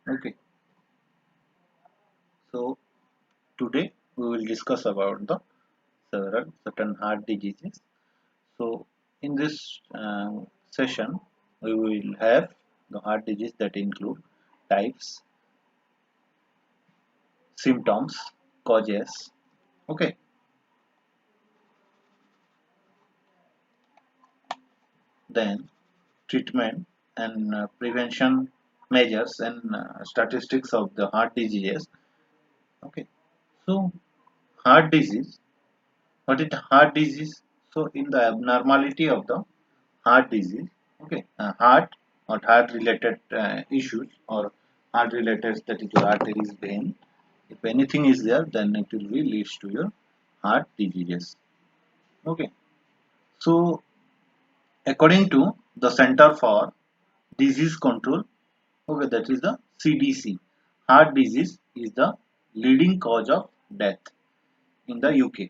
Okay, so today we will discuss about the several certain heart diseases. So in this session, we will have the heart disease that include types, symptoms, causes. Okay, then treatment and prevention measures and statistics of the heart diseases. Okay, so heart disease. What is the heart disease? So in the abnormality of the heart disease, okay, heart or heart related issues or heart related, that is your arteries, vein, if anything is there, then it will be leads to your heart diseases. Okay, so according to the Center for Disease Control, okay, that is the CDC, heart disease is the leading cause of death in the UK,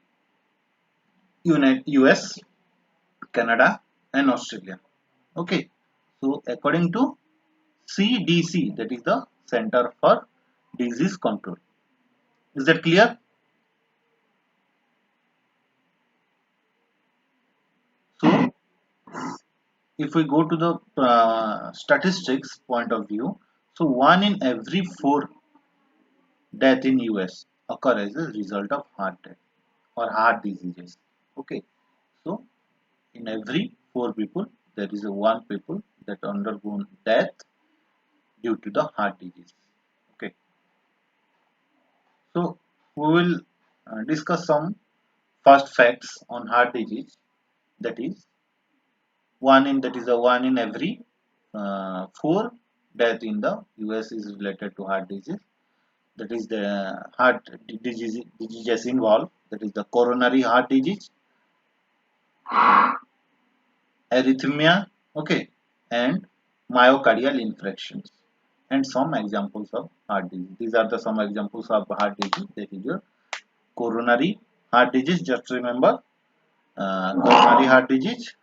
US, Canada, and Australia. Okay, so according to CDC, that is the Center for Disease Control. Is that clear? So, if we go to the statistics point of view, so one in every four death in US occur as a result of heart death or heart diseases. Okay, so in every four people, there is a one people that undergone death due to the heart disease. Okay, so we will discuss some first facts on heart disease. That is one in every four death in the US is related to heart disease. That is the diseases involved. That is the coronary heart disease, arrhythmia, okay, and myocardial infarctions, and some examples of heart disease. These are the some examples of heart disease. That is your coronary heart disease. Just remember, coronary heart disease,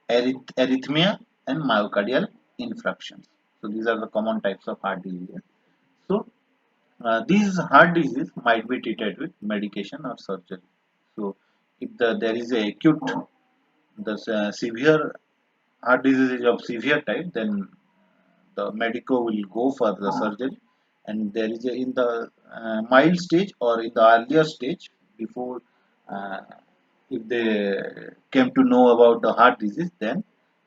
arrhythmia, and myocardial infarctions. So these are the common types of heart disease. So these heart disease might be treated with medication or surgery. So if there is a acute, the severe heart disease is of severe type, then the medico will go for the surgery. And there is in the mild stage or in the earlier stage, before uh, if they came to know about the heart disease, then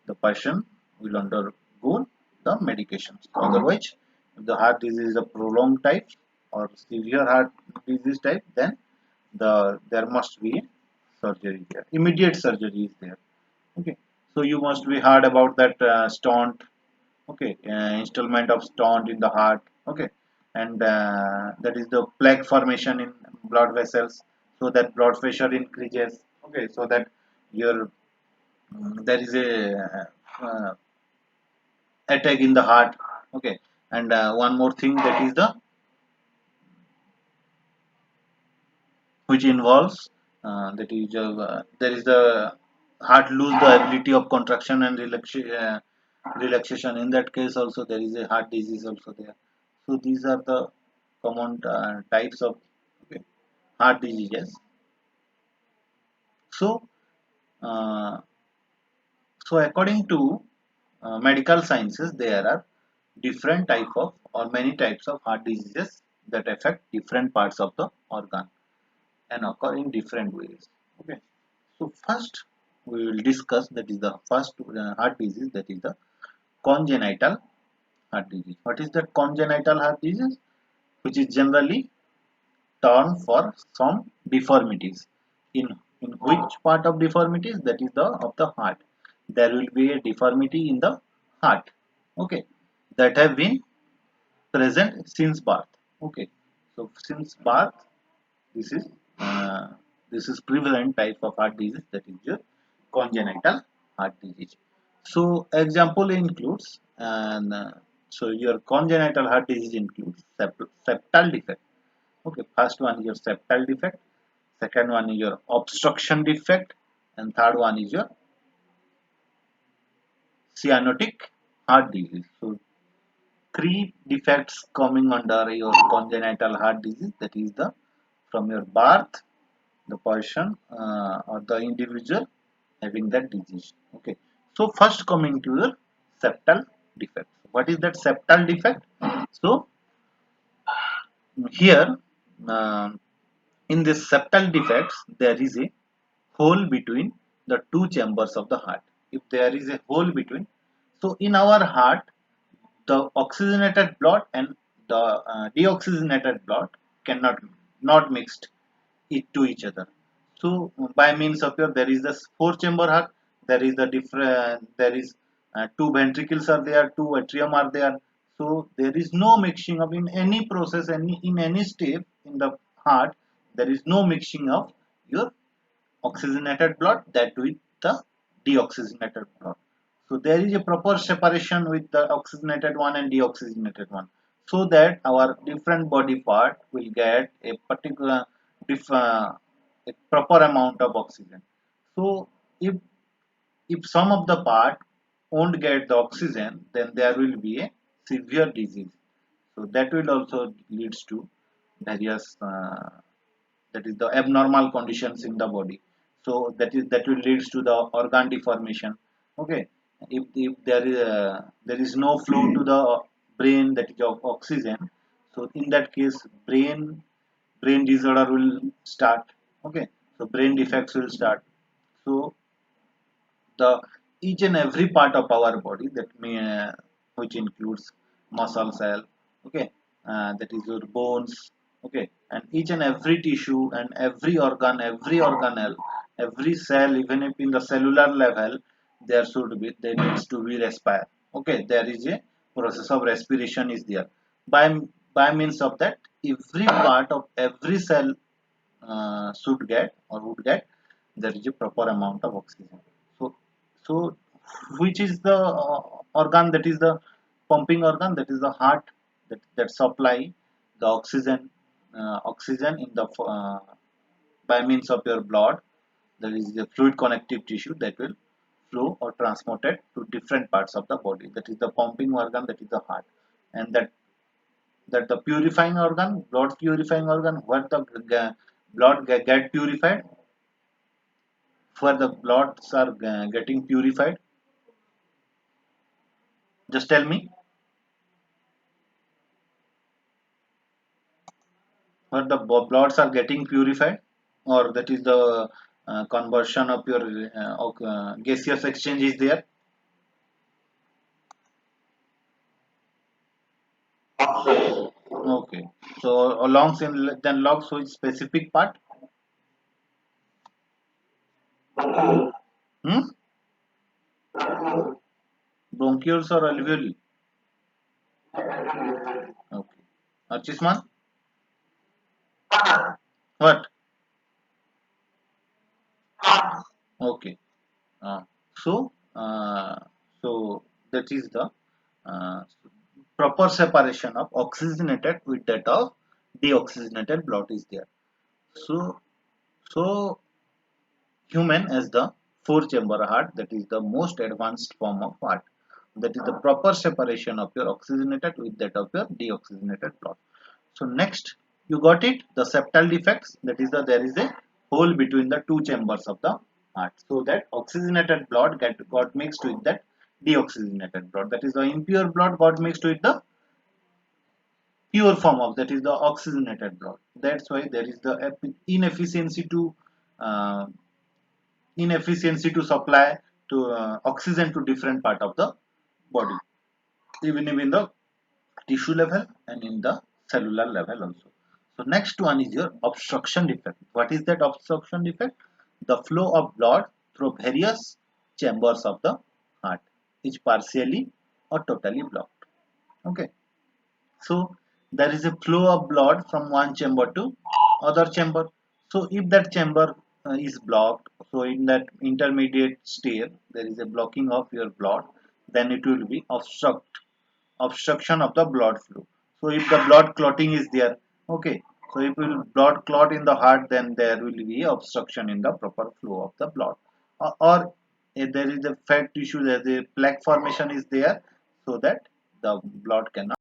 the person will undergo the medications. Otherwise, if the heart disease is a prolonged type or severe heart disease type, then there must be surgery there. Immediate surgery is there. Okay, so you must be heard about that stent. Okay, installment of stent in the heart. Okay, and that is the plaque formation in blood vessels, so that blood pressure increases. Okay, so that your there is a attack in the heart. Okay, and one more thing, that is the which involves there is the heart lose the ability of contraction and relaxation. In that case also there is a heart disease also there. So these are the common types of, okay, heart diseases. So uh, so according to medical sciences, there are different type of or many types of heart diseases that affect different parts of the organ and occur in different ways. Okay, so first we will discuss, that is the first heart disease, that is the congenital heart disease. What is that congenital heart disease? Which is generally term for some deformities. In which part of deformities? That is the of the heart. There will be a deformity in the heart. Okay, that have been present since birth. Okay, so since birth, this is uh, this is prevalent type of heart disease, that is your congenital heart disease. So example includes, and so your congenital heart disease includes septal defect. Okay, first one is your septal defect, second one is your obstruction defect, and third one is your cyanotic heart disease. So three defects coming under your congenital heart disease, that is the from your birth the person or the individual having that disease. Okay, so first coming to the septal defect. What is that septal defect? So here uh, in this septal defects there is a hole between the two chambers of the heart. If there is a hole between, so in our heart the oxygenated blood and the deoxygenated blood cannot not mixed it to each other. So by means of your there is the four chamber heart, there is the different there is two ventricles are there, two atrium are there. So there is no mixing of in any process, any in any step in the heart, there is no mixing of your oxygenated blood that with the deoxygenated blood. So there is a proper separation with the oxygenated one and deoxygenated one, so that our different body part will get a particular a proper amount of oxygen. So if some of the part won't get the oxygen, then there will be a severe disease. So that will also leads to various that is the abnormal conditions in the body. So that will leads to the organ deformation. Okay, if there is no flow to the brain, that is of oxygen, so in that case brain disorder will start. Okay, so brain defects will start. So the each and every part of our body that may which includes muscle cell, okay, that is your bones, okay, and each and every tissue and every organelle, every cell, even if in the cellular level there needs to be respire. Okay, there is a process of respiration is there. By by means of that every part of every cell should get or would get there is a proper amount of oxygen. So, so which is the organ that is the pumping organ, that is the heart, that supply the oxygen in the by means of your blood. There is the fluid connective tissue that will flow or transmitted to different parts of the body. That is the pumping organ, that is the heart, and that the purifying organ, blood purifying organ, where the blood get purified, where the bloods are getting purified. Just tell me where the bloods are getting purified, or that is the conversion of your gaseous exchange is there. Okay, so along then logs which specific part? Hmm? Bronchioles or alveoli? Okay. Archisman? What? Okay. Uh, so, uh, so that is the uh, proper separation of oxygenated with that of deoxygenated blood is there. So, so human as the four chamber heart, that is the most advanced form of heart. That is the proper separation of your oxygenated with that of your deoxygenated blood. So next, you got it. The septal defects. That is the there is a hole between the two chambers of the heart, so that oxygenated blood got mixed with that deoxygenated blood. That is the impure blood got mixed with the pure form of that is the oxygenated blood. That's why there is the inefficiency to uh, supply to oxygen to different part of the body, even in the tissue level and in the cellular level also. So next one is your obstruction defect. What is that obstruction defect? The flow of blood through various chambers of the heart is partially or totally blocked. Okay. So there is a flow of blood from one chamber to other chamber. So if that chamber is blocked, so in that intermediate state there is a blocking of your blood, then it will be obstruction of the blood flow. So if the blood clotting is there, okay, so if will blood clot in the heart, then there will be obstruction in the proper flow of the blood. Or if there is a fat tissue, there is a plaque formation is there, so that the blood cannot